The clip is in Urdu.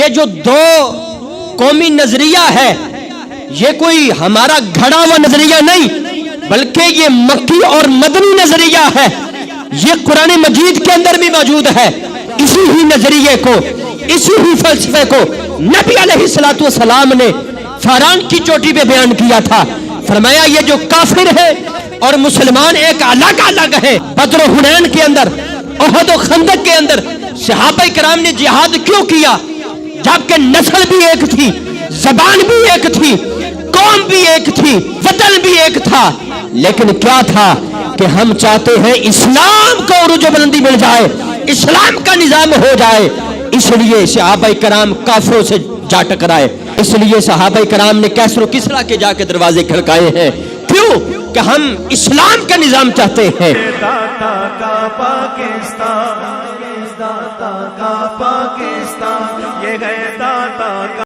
یہ جو دو قومی نظریہ ہے یہ کوئی ہمارا گھڑا ہوا نظریہ نہیں بلکہ یہ مکی اور مدنی نظریہ ہے. یہ قرآن مجید کے اندر بھی موجود ہے. اسی ہی نظریے کو اسی ہی فلسفے کو نبی علیہ السلام نے فاران کی چوٹی پہ بیان کیا تھا. فرمایا یہ جو کافر ہے اور مسلمان ایک الگ الگ ہے. بدر و حنین کے اندر احد و خندق کے اندر صحابہ کرام نے جہاد کیوں کیا جبکہ نسل بھی ایک تھی, زبان بھی ایک تھی, قوم بھی ایک تھی, وطن بھی ایک تھا, لیکن کیا تھا کہ ہم چاہتے ہیں اسلام کو عروج و بلندی مل جائے, اسلام کا نظام ہو جائے. اس لیے صحابہ کرام کافروں سے جا ٹکرائے. اس لیے صحابہ کرام نے کیسر و کسرا کے جا کے دروازے کھڑکائے ہیں. کیوں کہ ہم اسلام کا نظام چاہتے ہیں. داتا کا پاکستان, داتا کا پاکستان, یہ ہے داتا کا